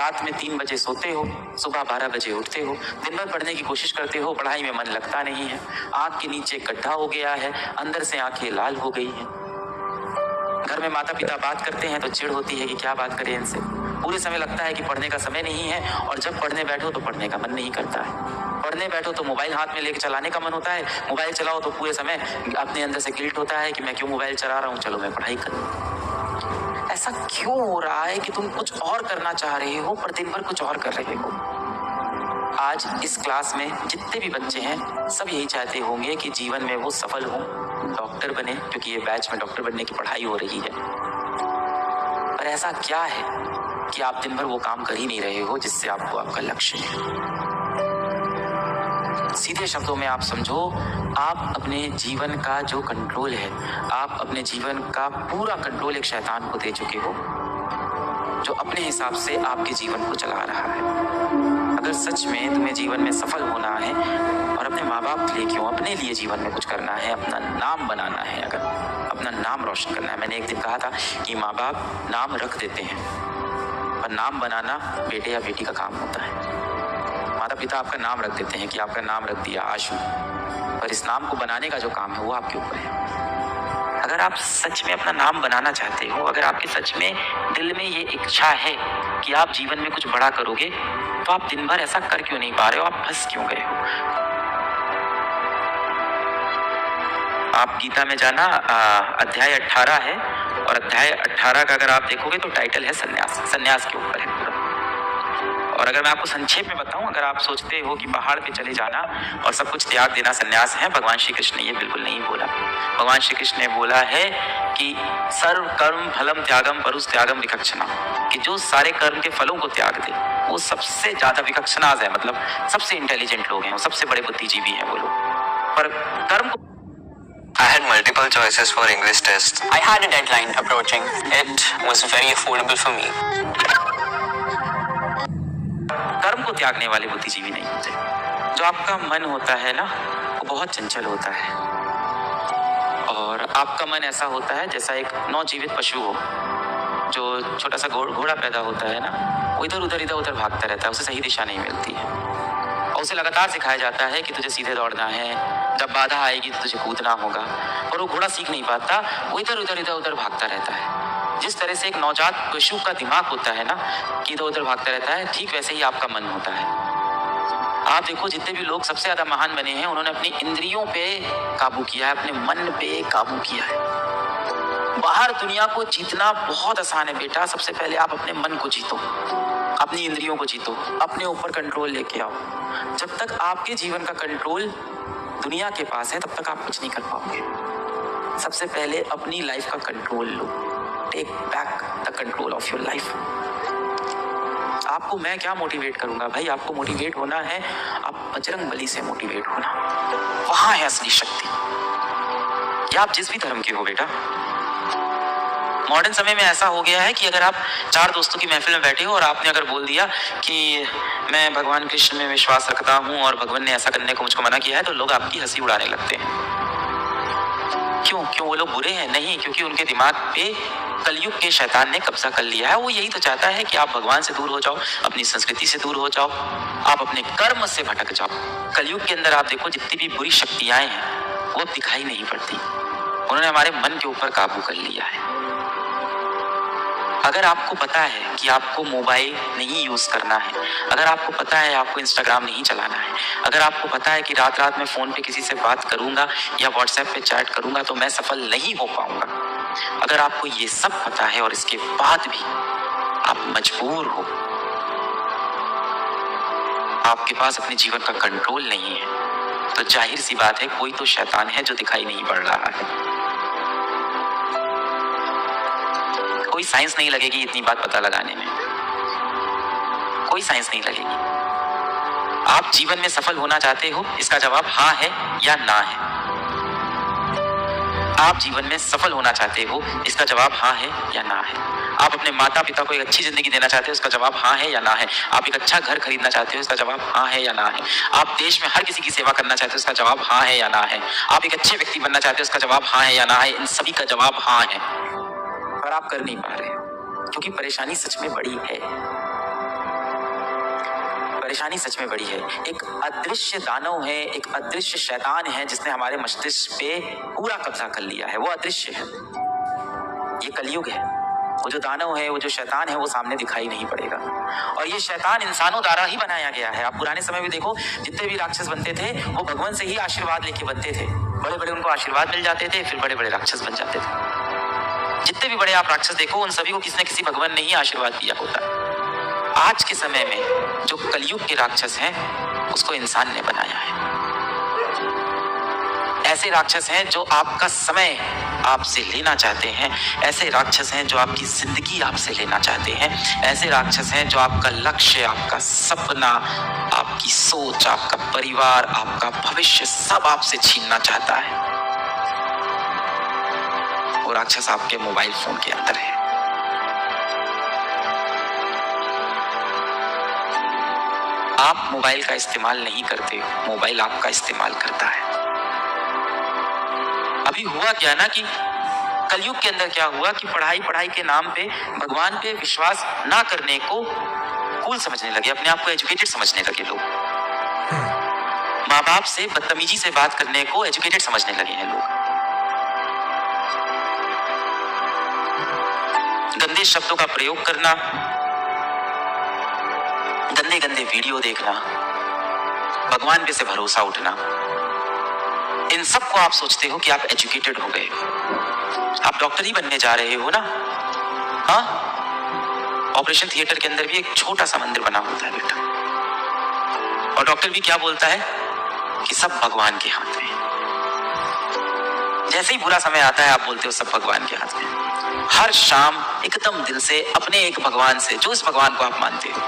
रात में 3 बजे सोते हो, सुबह 12 बजे उठते हो, दिन भर पढ़ने की कोशिश करते हो, पढ़ाई में मन लगता नहीं है, आंख के नीचे गड्ढा हो गया है, अंदर से आंखें लाल हो गई हैं। घर में माता पिता बात करते हैं तो चिढ़ होती है कि क्या बात करें इनसे। पूरे समय लगता है कि पढ़ने का समय नहीं है, और जब पढ़ने बैठो तो पढ़ने का मन नहीं करता है। पढ़ने बैठो तो मोबाइल हाथ में लेके चलाने का मन होता है, मोबाइल चलाओ तो पूरे समय अपने अंदर से गिल्ट होता है कि मैं क्यों मोबाइल चला रहा हूँ, चलो मैं पढ़ाई करूँ। ऐसा क्यों हो रहा है कि तुम कुछ और करना चाह रहे हो पर दिन भर कुछ और कर रहे हो? आज इस क्लास में जितने भी बच्चे हैं सब यही चाहते होंगे कि जीवन में वो सफल हो, डॉक्टर बने, क्योंकि ये बैच में डॉक्टर बनने की पढ़ाई हो रही है। पर ऐसा क्या है कि आप दिन भर वो काम कर ही नहीं रहे हो जिससे आपको आपका लक्ष्य है? सीधे शब्दों में आप समझो, आप अपने जीवन का जो कंट्रोल है, आप अपने जीवन का पूरा कंट्रोल एक शैतान को दे चुके हो, जो अपने हिसाब से आपके जीवन को चला रहा है। अगर सच में तुम्हें जीवन में सफल होना है और अपने माँ बाप के लिए क्यों, अपने लिए जीवन में कुछ करना है, अपना नाम बनाना है, अगर अपना नाम रोशन करना है। मैंने एक दिन कहा था कि माँ बाप नाम रख देते हैं पर नाम बनाना बेटे या बेटी का काम होता है। माता पिता आपका नाम रख देते हैं कि आपका नाम रख दिया आशु, पर इस नाम को बनाने का जो काम है वो आपके ऊपर है। अगर आप सच में अपना नाम बनाना चाहते हो, अगर आपके सच में दिल में ये इच्छा है कि आप जीवन में कुछ बड़ा करोगे, तो आप दिन भर ऐसा कर क्यों नहीं पा रहे हो? आप फंस क्यों गए हो? आप गीता में जाना, अध्याय 18 है, और अध्याय 18 का अगर आप देखोगे तो टाइटल है सन्यास। सन्यास के ऊपर है पूरा। और अगर मैं आपको संक्षेप में बताऊं, अगर आप सोचते हो कि पहाड़ पे चले जाना और सब कुछ त्याग देना सन्यास है, भगवान श्री कृष्ण ने ये बिल्कुल नहीं बोला। भगवान श्री कृष्ण ने बोला है कि सर्व कर्म फलम त्यागम परुस त्यागम विकक्षणा, कि जो सारे कर्म के फलों को त्याग दे वो सबसे ज्यादा विकक्षणाज है, मतलब सबसे इंटेलिजेंट लोग हैं, सबसे बड़े बुद्धिजीवी हैं वो लोग। पर कर्म को I had multiple choices for English test. I had a deadline approaching. It was very affordable for me. कर्म को त्यागने वाले बुद्धिजीवी नहीं होते। जो आपका मन होता है ना, वो बहुत चंचल होता है, और आपका मन ऐसा होता है जैसा एक नवजीवित पशु हो, जो छोटा सा घोड़ा पैदा होता है ना, वो इधर उधर भागता रहता है, उसे सही दिशा नहीं मिलती है, और उसे लगातार सिखाया जाता है कि तुझे सीधे दौड़ना है, जब बाधा आएगी तो तुझे कूदना होगा, और वो घोड़ा सीख नहीं पाता, वो इधर उधर भागता रहता है। जिस तरह से एक नवजात पशु का दिमाग होता है ना कि इधर उधर भागता रहता है, ठीक वैसे ही आपका मन होता है। आप देखो, जितने भी लोग सबसे ज्यादा महान बने हैं, उन्होंने अपनी इंद्रियों पे काबू किया है, अपने मन पे काबू किया है। बाहर दुनिया को जीतना बहुत आसान है बेटा, सबसे पहले आप अपने मन को जीतो, अपनी इंद्रियों को जीतो, अपने ऊपर कंट्रोल लेके आओ। जब तक आपके जीवन का कंट्रोल दुनिया के पास है, तब तक आप कुछ नहीं कर पाओगे। सबसे पहले अपनी लाइफ का कंट्रोल लो, take back the control of your life. आपको मैं क्या मोटिवेट करूंगा भाई? आपको मोटिवेट होना है, आप बजरंग बली से मोटिवेट होना, वहां है असली शक्ति। या आप जिस भी धर्म के हो बेटा, मॉडर्न समय में ऐसा हो गया है कि अगर आप 4 दोस्तों की महफिल में बैठे हो और आपने अगर बोल दिया कि मैं भगवान कृष्ण में विश्वास रखता हूं और भगवान ने ऐसा करने को मुझको मना किया है, तो लोग आपकी हंसी उड़ाने लगते हैं। क्यों वो लोग बुरे हैं? नहीं, क्योंकि उनके दिमाग पे कलयुग के शैतान ने कब्जा कर लिया है। वो यही तो चाहता है कि आप भगवान से दूर हो जाओ, अपनी संस्कृति से दूर हो जाओ, आप अपने कर्म से भटक जाओ। कलयुग के अंदर आप देखो, जितनी भी बुरी शक्तियां हैं वो दिखाई नहीं पड़ती, उन्होंने हमारे मन के ऊपर काबू कर लिया है। अगर आपको पता है कि आपको मोबाइल नहीं यूज करना है, अगर आपको पता है आपको इंस्टाग्राम नहीं चलाना है, अगर आपको पता है कि रात में फोन पे किसी से बात करूंगा या व्हाट्सएप पे चैट करूंगा तो मैं सफल नहीं हो पाऊंगा, अगर आपको ये सब पता है और इसके बाद भी आप मजबूर हो, आपके पास अपने जीवन का कंट्रोल नहीं है, तो जाहिर सी बात है कोई तो शैतान है जो दिखाई नहीं पड़ रहा है। कोई साइंस नहीं लगेगी इतनी बात पता लगाने में, कोई साइंस नहीं लगेगी। आप जीवन में सफल होना चाहते हो, इसका जवाब हाँ है या ना है। आप जीवन में सफल होना चाहते हो, इसका जवाब हाँ है या ना है। आप अपने माता पिता को एक अच्छी जिंदगी देना चाहते हो, इसका जवाब हाँ है या ना है। आप एक अच्छा घर खरीदना चाहते हो, इसका जवाब हाँ है या ना है। आप देश में हर किसी की सेवा करना चाहते हो, इसका जवाब हाँ है या ना है। आप एक अच्छे व्यक्ति बनना चाहते हो, इसका जवाब हाँ है या ना है। इन सभी का जवाब हाँ है, पर आप कर नहीं पा रहे क्योंकि परेशानी सच में बड़ी है। परेशानी सच में बड़ी है। एक अदृश्य दानव है, एक अदृश्य शैतान है जिसने हमारे मस्तिष्क पे पूरा कब्जा कर लिया है। वो अदृश्य है, ये कलयुग है। वो जो दानव है, वो जो शैतान है, वो सामने दिखाई नहीं पड़ेगा। और ये शैतान इंसानों द्वारा ही बनाया गया है। आप पुराने समय में देखो, जितने भी राक्षस बनते थे वो भगवान से ही आशीर्वाद लेके बनते थे। बड़े बड़े उनको आशीर्वाद मिल जाते थे, फिर बड़े बड़े राक्षस बन जाते थे। जितने भी बड़े आप राक्षस देखो, उन सभी को किसी न किसी भगवान ने ही आशीर्वाद दिया होता। आज के समय में जो कलयुग के राक्षस हैं, उसको इंसान ने बनाया है। ऐसे राक्षस हैं जो आपका समय आपसे लेना चाहते हैं, ऐसे राक्षस हैं जो आपकी जिंदगी आपसे लेना चाहते हैं, ऐसे राक्षस हैं जो आपका लक्ष्य, आपका सपना, आपकी सोच, आपका परिवार, आपका भविष्य सब आपसे छीनना चाहता है। वो राक्षस आपके मोबाइल फोन के अंदर है। आप मोबाइल का इस्तेमाल नहीं करते, मोबाइल आपका इस्तेमाल करता है। अभी हुआ क्या ना कि कलयुग के अंदर क्या हुआ कि पढ़ाई के नाम पे भगवान पे विश्वास ना करने को कूल समझने लगे, अपने आप को एजुकेटेड समझने लगे लोग। माँ बाप से बदतमीजी से बात करने को एजुकेटेड समझने लगे हैं लोग। गंदे शब्दों का प्रयोग करना, गंदे गंदे वीडियो देखना, भगवान पे से भरोसा उठना, इन सब को आप सोचते हो कि आप एजुकेटेड हो गए। आप डॉक्टर ही बनने जा रहे हो ना? हाँ, ऑपरेशन थिएटर के अंदर भी एक छोटा सा मंदिर बना होता है बेटा, और डॉक्टर भी क्या बोलता है कि सब भगवान के हाथ में। जैसे ही बुरा समय आता है आप बोलते हो सब भगवान के हाथ में। हर शाम एकदम दिल से अपने एक भगवान से, जो इस भगवान को आप मानते हो,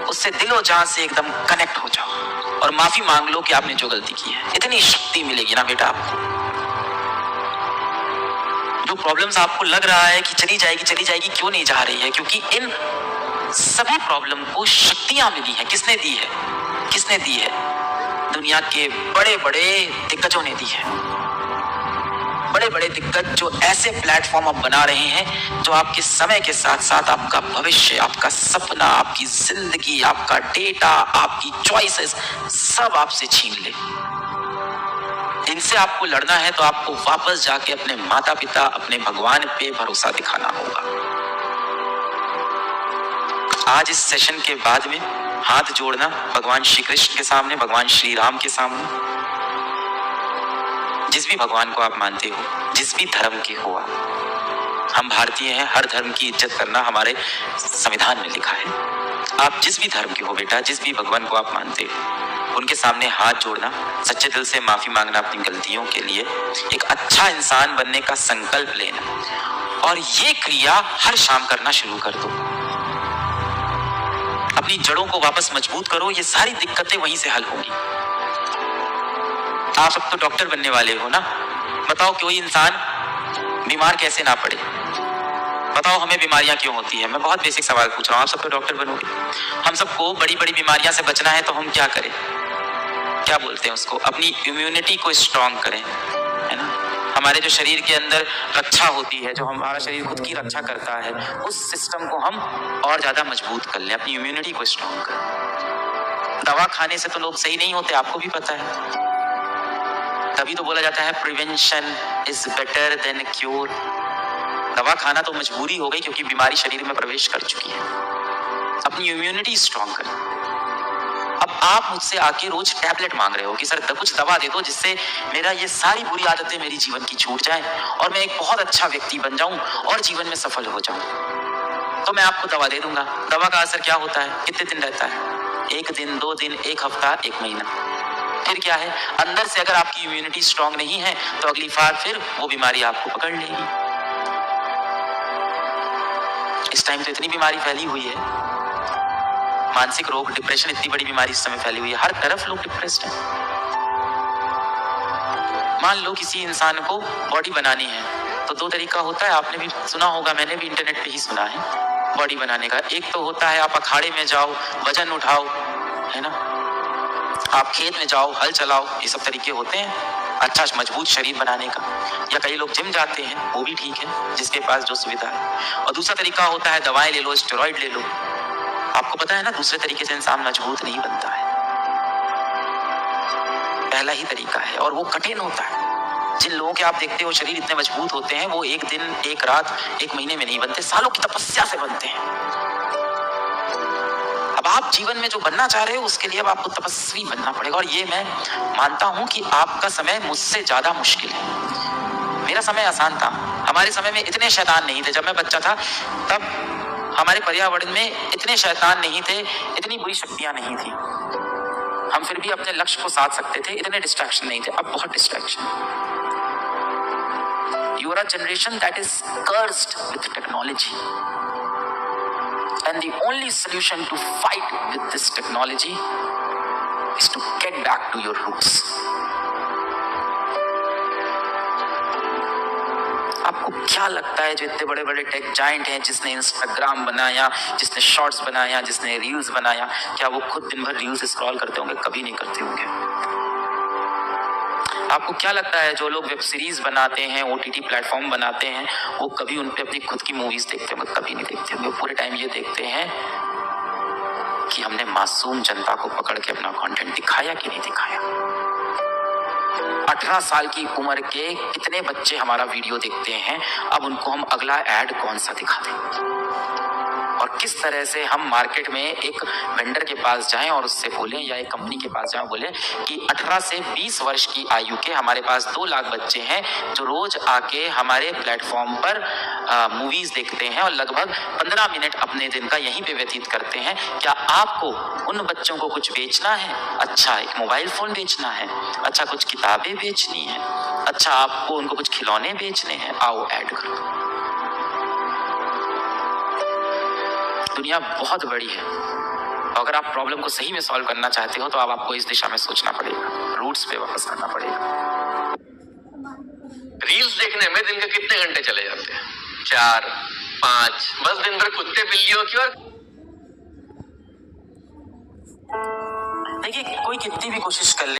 उससे दिलो जान से एकदम कनेक्ट हो जाओ और माफी मांग लो कि आपने जो गलती की है। इतनी शक्ति मिलेगी ना बेटा आपको। जो प्रॉब्लम्स आपको लग रहा है कि चली जाएगी, क्यों नहीं जा रही है? क्योंकि इन सभी प्रॉब्लम को शक्तियां मिली हैं। किसने दी है? किसने दी है? दुनिया के बड़े बड़े दिग्गजों ने दी है। बड़े बड़े दिग्गज जो ऐसे प्लेटफॉर्म अब बना रहे हैं जो आपके समय के साथ साथ आपका भविष्य, आपका सपना, आपकी जिंदगी, आपका डेटा, आपकी चॉइसेस सब आपसे छीन ले। इनसे आपको लड़ना है तो आपको वापस जाके अपने माता पिता, अपने भगवान पे भरोसा दिखाना होगा। आज इस सेशन के बाद में हाथ जोड़ना भगवान श्री कृष्ण के सामने, भगवान श्री राम के सामने, जिस भी भगवान को आप मानते हो, जिस भी धर्म के हो आप। हम भारतीय हैं, हर धर्म की इज्जत करना हमारे संविधान में लिखा है। आप जिस भी धर्म के हो बेटा, जिस भी भगवान को आप मानते हो, उनके सामने हाथ जोड़ना, सच्चे दिल से माफी मांगना अपनी गलतियों के लिए, एक अच्छा इंसान बनने का संकल्प लेना, और ये क्रिया हर शाम करना शुरू कर दो। अपनी जड़ों को वापस मजबूत करो, ये सारी दिक्कतें वहीं से हल होंगी। आप सब तो डॉक्टर बनने वाले हो ना? बताओ कोई इंसान बीमार कैसे ना पड़े? बताओ हमें बीमारियां क्यों होती है? मैं बहुत बेसिक सवाल पूछ रहा हूँ। आप सब तो डॉक्टर बनोगे। हम सबको बड़ी बड़ी बीमारियां से बचना है तो हम क्या करें? क्या बोलते हैं उसको? अपनी इम्यूनिटी को स्ट्रॉन्ग करें, है ना? हमारे जो शरीर के अंदर रक्षा होती है, जो हमारा शरीर खुद की रक्षा करता है, उस सिस्टम को हम और ज्यादा मजबूत कर लें, अपनी इम्यूनिटी को स्ट्रॉन्ग करें। दवा खाने से तो लोग सही नहीं होते, आपको भी पता है। तभी तो बोला जाता है prevention is better than cure. दवा खाना तो मजबूरी हो गई क्योंकि बीमारी शरीर में प्रवेश कर चुकी है। अपनी इम्यूनिटी स्ट्रॉन्ग करें। अब आप मुझसे आके रोज टैबलेट मांग रहे हो कि सर कुछ दवा दे दो जिससे मेरा ये सारी बुरी आदतें मेरी जीवन की छूट जाए और मैं एक बहुत अच्छा व्यक्ति बन जाऊं और जीवन में सफल हो जाऊं। तो मैं आपको दवा दे दूंगा। दवा का असर क्या होता है? कितने दिन रहता है? 1 दिन, 2 दिन, 1 हफ्ता, 1 महीना। फिर क्या है? अंदर से अगर आपकी इम्यूनिटी स्ट्रांग नहीं है तो अगली बार फिर वो बीमारी आपको पकड़ लेगी। इस टाइम तो इतनी बीमारी फैली हुई है, मानसिक रोग, डिप्रेशन, इतनी बड़ी बीमारी इस समय फैली हुई है। हर तरफ लोग डिप्रेस्ड हैं। मान लो किसी इंसान को बॉडी बनानी है तो 2 तरीका होता है। आपने भी सुना होगा, मैंने भी इंटरनेट पे ही सुना है बॉडी बनाने का। एक तो होता है आप अखाड़े में जाओ, वजन उठाओ, है ना? आप खेत में जाओ, हल चलाओ, ये सब तरीके होते हैं अच्छा मजबूत शरीर बनाने का। या कई लोग जिम जाते हैं, वो भी ठीक है, जिसके पास जो सुविधा है। और दूसरा तरीका होता है दवाएं ले लो, स्टेरॉइड ले लो, आपको पता है ना, दूसरे तरीके से इंसान मजबूत नहीं बनता है, पहला ही तरीका है, और वो कठिन होता है। जिन लोगों के आप देखते हो शरीर इतने मजबूत होते हैं, वो एक दिन, एक रात, एक महीने में नहीं बनते, सालों की तपस्या से बनते हैं। अब आप जीवन में जो बनना चाह रहे हो, उसके लिए अब आपको तपस्वी बनना पड़ेगा। और ये मैं मानता हूं कि आपका समय मुझसे ज्यादा मुश्किल है। मेरा समय आसान था, हमारे समय में इतने शैतान नहीं थे। जब मैं बच्चा था तब हमारे पर्यावरण में इतने शैतान नहीं थे, इतनी बुरी शक्तियां नहीं थी, हम फिर भी अपने लक्ष्य को साध सकते थे, इतने डिस्ट्रैक्शन नहीं थे। अब बहुत distraction. You are a generation that is cursed with technology, and the only solution to fight with this technology is to get back to your roots. आपको क्या लगता है जो इतने बड़े बड़े टेक जाइंट हैं, जिसने इंस्टाग्राम बनाया, जिसने शॉर्ट्स बनाया, जिसने रील्स बनाया, क्या वो खुद दिन भर रील्स स्क्रॉल करते होंगे? कभी नहीं करते होंगे। आपको क्या लगता है जो लोग वेब सीरीज बनाते हैं, ओटीटी प्लेटफॉर्म बनाते हैं, वो कभी उन पे अपनी खुद की मूवीज देखते होंगे? कभी नहीं देखते होंगे। पूरे टाइम ये देखते हैं कि हमने मासूम जनता को पकड़ के अपना कंटेंट दिखाया कि नहीं दिखाया। 18 साल की उम्र के कितने बच्चे हमारा वीडियो देखते हैं, अब उनको हम अगला ऐड कौन सा दिखा दें, और किस तरह से हम मार्केट में एक वेंडर के पास जाएं और उससे बोलें, या एक कंपनी के पास जाएं, बोलें कि 18 से 20 वर्ष की आयु के हमारे पास 2 लाख बच्चे हैं जो रोज आके हमारे प्लेटफॉर्म पर मूवीज देखते हैं और लगभग 15 मिनट अपने दिन का यहीं पे व्यतीत करते हैं। क्या आपको उन बच्चों को कुछ बेचना है? अच्छा, एक मोबाइल फोन बेचना है? अच्छा, कुछ किताबें बेचनी है? अच्छा, आपको उनको कुछ खिलौने बेचने हैं? आओ ऐड करो। दुनिया बहुत बड़ी है, अगर आप प्रॉब्लम को सही में सॉल्व करना चाहते हो तो अब आपको इस दिशा में सोचना पड़ेगा, रूट्स पे वापस आना पड़ेगा। रील्स देखने में दिन के कितने घंटे चले जाते हैं? 4, 5, बस दिन भर कुत्ते बिल्लियों की। और देखिए, कोई कितनी भी कोशिश कर ले